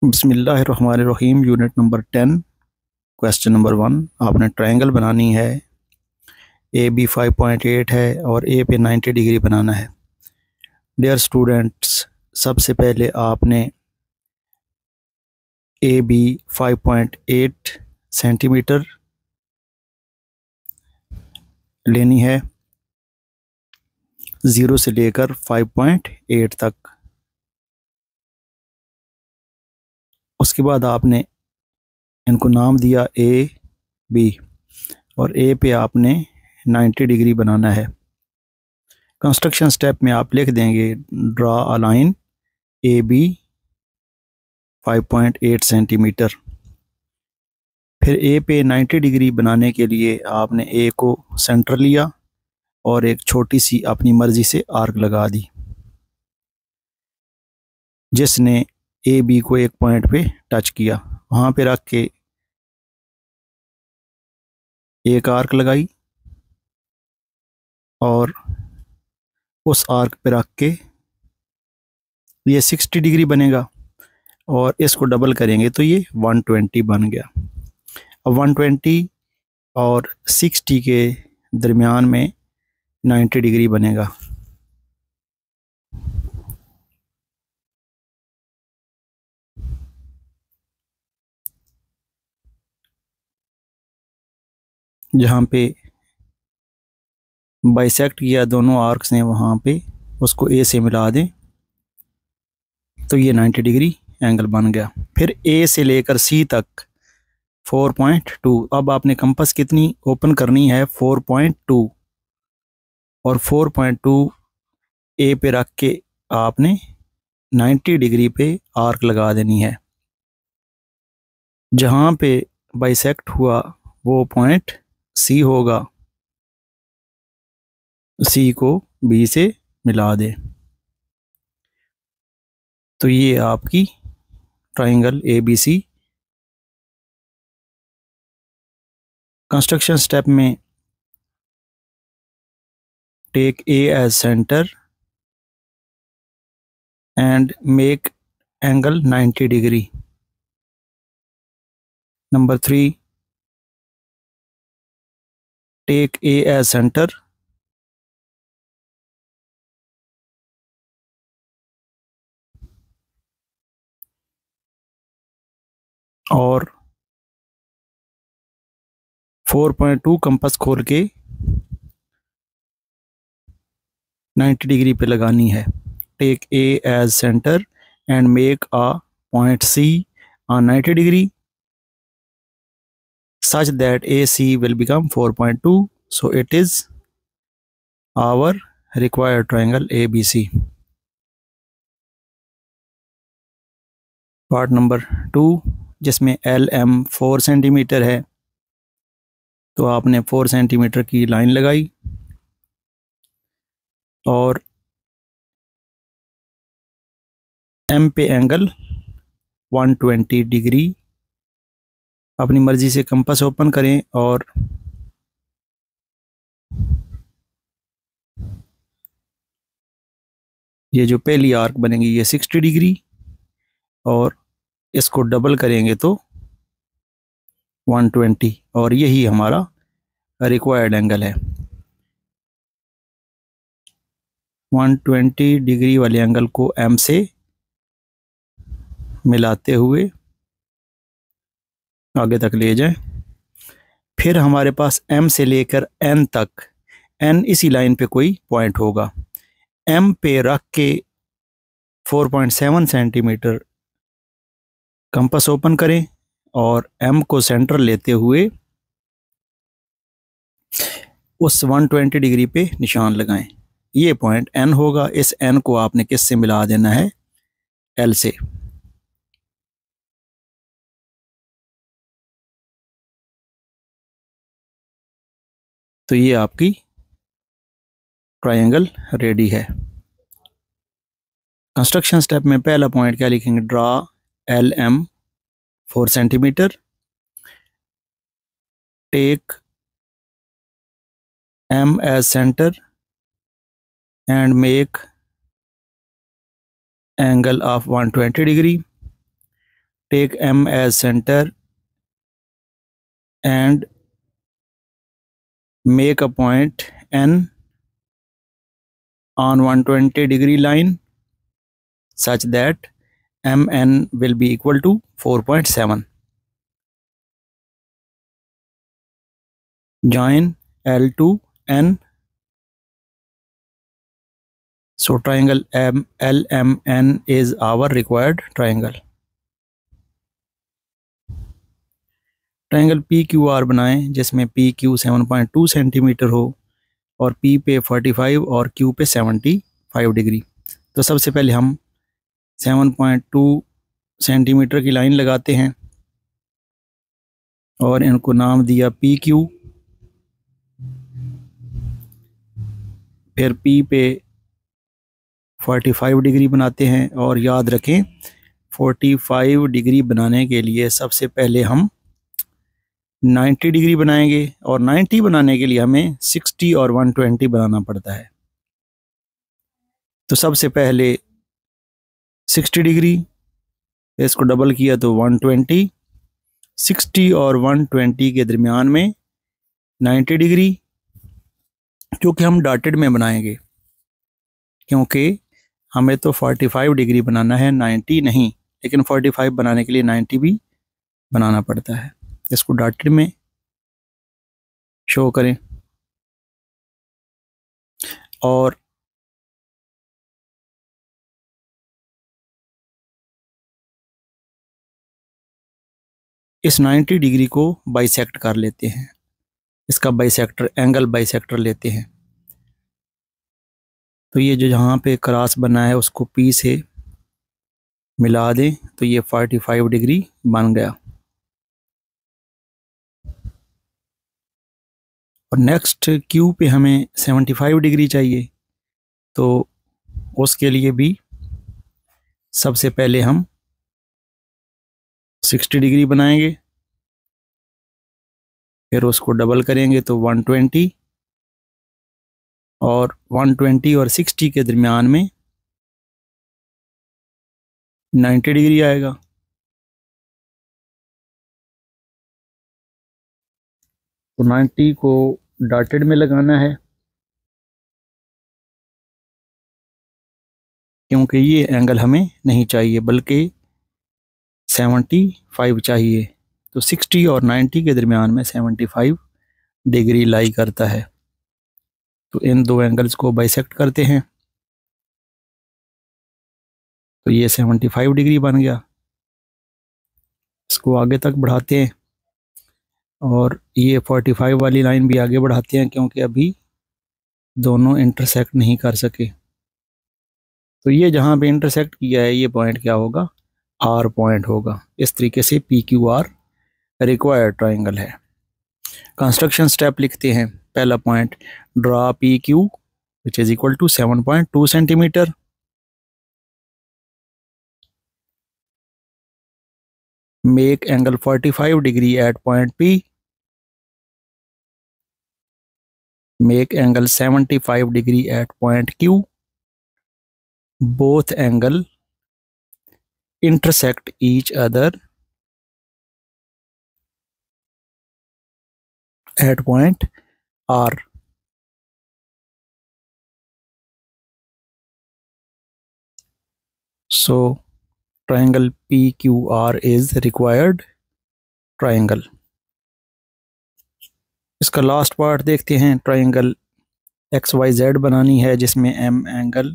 बिस्मिल्लाहिर्रहमानिर्रहीम। Unit number 10, question number 1। आपने triangle बनानी है। ए बी 5.8 है और ए पे 90 डिग्री बनाना है। डियर स्टूडेंट्स, सबसे पहले आपने ए बी 5.8 सेंटीमीटर लेनी है, 0 से लेकर 5.8 तक। उसके बाद आपने इनको नाम दिया ए बी और ए पे आपने 90 डिग्री बनाना है। कंस्ट्रक्शन स्टेप में आप लिख देंगे draw a line A B 5.8 centimetre. फिर ए पे 90 डिग्री बनाने के लिए आपने ए को सेंटर लिया और एक छोटी सी अपनी मर्जी से आर्क लगा दी, जिसने ए बी को एक पॉइंट पे टच किया। वहाँ पे रख के एक आर्क लगाई और उस आर्क पे रख के ये 60 डिग्री बनेगा और इसको डबल करेंगे तो ये 120 बन गया। अब 120 और 60 के दरमियान में 90 डिग्री बनेगा। जहाँ पे बाइसेक्ट किया दोनों आर्क्स ने, वहाँ पे उसको ए से मिला दें तो ये 90 डिग्री एंगल बन गया। फिर ए से लेकर सी तक 4.2। अब आपने कंपास कितनी ओपन करनी है? 4.2, और 4.2 ए पे रख के आपने 90 डिग्री पे आर्क लगा देनी है। जहाँ पे बाइसेक्ट हुआ वो पॉइंट सी होगा, सी को बी से मिला दे तो ये आपकी triangle A B C. Construction step में take A as centre and make angle 90 degree. Number 3, take A as centre और 4.2 कंपास खोल के 90 डिग्री पे लगानी है। Take A as centre and make a point C on 90 degree such that AC will become 4.2, so it is our required triangle ABC। Part number 2, जिसमें LM 4 centimetre है, तो आपने 4 सेंटीमीटर की लाइन लगाई और M पे एंगल 120 डिग्री। अपनी मर्जी से कंपास ओपन करें और ये जो पहली आर्क बनेगी ये 60 डिग्री और इसको डबल करेंगे तो 120, और यही हमारा रिक्वायर्ड एंगल है। 120 डिग्री वाले एंगल को M से मिलाते हुए आगे तक ले जाएं। फिर हमारे पास M से लेकर N तक, N इसी लाइन पे कोई पॉइंट होगा। M पे रख के 4.7 सेंटीमीटर कंपास ओपन करें और M को सेंटर लेते हुए उस 120 डिग्री पे निशान लगाएं। ये पॉइंट N होगा। इस N को आपने किस से मिला देना है? L से। तो ये आपकी ट्रायंगल रेडी है। कंस्ट्रक्शन स्टेप में पहला पॉइंट क्या लिखेंगे? Draw LM 4 centimetre, take M as center and make angle of 120 degree। Take M as center and make a point N on 120 degree line such that MN will be equal to 4.7. Join L to N. So triangle LMN is our required triangle. Triangle PQR बनाएं जिसमें PQ 7.2 centimetre हो और P पे 45 और Q पे 75 degree. तो सबसे पहले हम 7.2 सेंटीमीटर की लाइन लगाते हैं और इनको नाम दिया PQ। फिर P पे 45 डिग्री बनाते हैं और याद रखें 45 डिग्री बनाने के लिए सबसे पहले हम 90 डिग्री बनाएंगे और 90 बनाने के लिए हमें 60 और 120 बनाना पड़ता है। तो सबसे पहले 60 डिग्री, इसको डबल किया तो 120, 60 और 120 के दरमियान में 90 डिग्री, क्योंकि हम डॉटेड में बनाएंगे, क्योंकि हमें तो 45 डिग्री बनाना है 90 नहीं, लेकिन 45 बनाने के लिए 90 भी बनाना पड़ता है। इसको डॉटेड में शो करें और इस 90 डिग्री को बाइसेक्ट कर लेते हैं, इसका बाइसेक्टर एंगल बाइसेक्टर लेते हैं। तो ये जो जहाँ पे क्रॉस बना है उसको P से मिला दें तो ये 45 डिग्री बन गया। और नेक्स्ट Q पे हमें 75 डिग्री चाहिए, तो उसके लिए भी सबसे पहले हम 60 डिग्री बनाएंगे, फिर उसको डबल करेंगे तो 120 और 120 और 60 के दरमियान में 90 डिग्री आएगा। तो 90 को डॉटेड में लगाना है क्योंकि ये एंगल हमें नहीं चाहिए बल्कि 75 चाहिए। तो 60 और 90 के दरमियान में 75 डिग्री लाई करता है। तो इन दो एंगल्स को बाइसेक्ट करते हैं तो ये 75 डिग्री बन गया। इसको आगे तक बढ़ाते हैं और ये 45 वाली लाइन भी आगे बढ़ाते हैं क्योंकि अभी दोनों इंटरसेक्ट नहीं कर सके। तो ये जहाँ पे इंटरसेक्ट किया है ये पॉइंट क्या होगा, R पॉइंट होगा। इस तरीके से PQR रिक्वायर्ड ट्रायंगल है। कंस्ट्रक्शन स्टेप लिखते हैं। पहला point, draw PQ which is equal to 7.2 centimetre. Make angle 45 degree at point P। Make angle 75 degree at point Q। Both angle intersect each other at point R. So triangle PQR is required triangle. इसका last part देखते हैं। Triangle XYZ बनानी है जिसमें M angle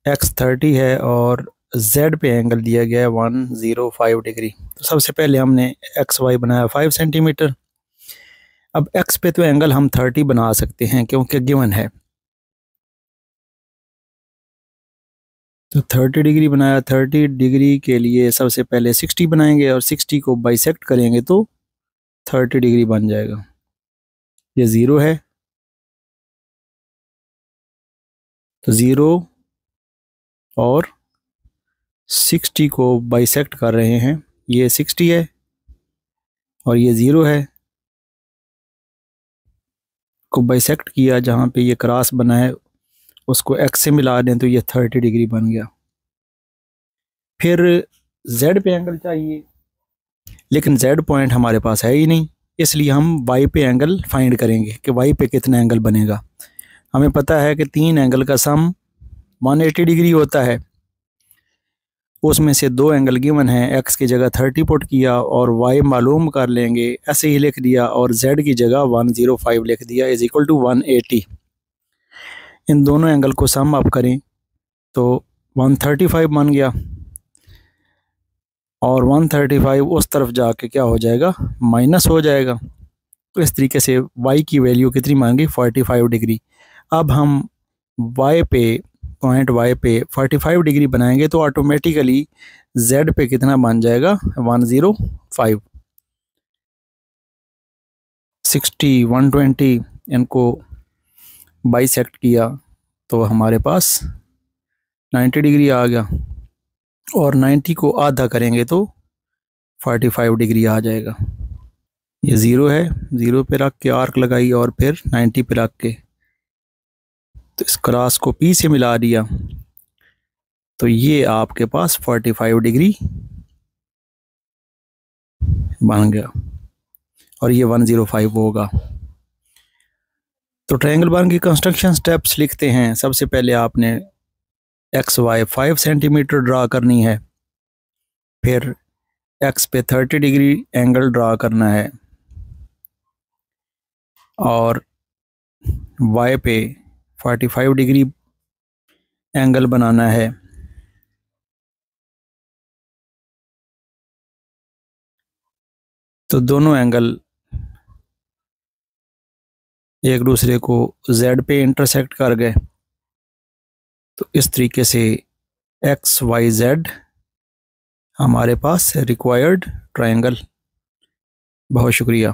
X30 है और Z पे angle दिया गया है 105 डिग्री। तो सबसे पहले हमने XY बनाया 5 सेंटीमीटर। अब X पे तो एंगल हम 30 बना सकते हैं क्योंकि गिवन है। तो 30 डिग्री बनाया। 30 डिग्री के लिए सबसे पहले 60 बनाएंगे और 60 को बाइसेक्ट करेंगे तो 30 डिग्री बन जाएगा। ये 0 है तो 0 और 60 को बाइसेक्ट कर रहे हैं। ये 60 है और ये 0 है, को बाइसेक्ट किया जहाँ पे ये क्रॉस बना है उसको X से मिला दें तो ये 30 डिग्री बन गया। फिर जेड पे एंगल चाहिए, लेकिन जेड पॉइंट हमारे पास है ही नहीं, इसलिए हम वाई पे एंगल फाइंड करेंगे कि वाई पे कितना एंगल बनेगा। हमें पता है कि 3 एंगल का सम 180 डिग्री होता है, उसमें से 2 एंगल गिवन है, एक्स की जगह 30 पुट किया और वाई मालूम कर लेंगे, ऐसे ही लिख दिया, और जेड की जगह 105 लिख दिया इज इक्वल टू 180। इन दोनों एंगल को सम अप करें तो 135 बन गया, और 135 उस तरफ जाके क्या हो जाएगा, माइनस हो जाएगा। तो इस तरीके से y की वैल्यू कितनी मांगी, 45 डिग्री। अब हम y पे, पॉइंट y पे 45 डिग्री बनाएंगे तो ऑटोमेटिकली z पे कितना बन जाएगा, 105। 60 120 इनको बाइसेक्ट किया तो हमारे पास 90 डिग्री आ गया, और 90 को आधा करेंगे तो 45 डिग्री आ जाएगा। ये 0 है, 0 पे रख के आर्क लगाई और फिर 90 पे रख के, तो इस क्रॉस को P से मिला दिया, तो ये आपके पास 45 डिग्री बन गया, और ये 105 होगा। तो ट्रायंगल बन की कंस्ट्रक्शन स्टेप्स लिखते हैं। सबसे पहले आपने एक्स वाई 5 सेंटीमीटर ड्रा करनी है, फिर एक्स पे 30 डिग्री एंगल ड्रा करना है, और वाई पे 45 डिग्री एंगल बनाना है। तो दोनों एंगल एक दूसरे को z पे इंटरसेक्ट कर गए। तो इस तरीके से एक्स वाई जेड हमारे पास रिक्वायर्ड ट्रायंगल। बहुत शुक्रिया।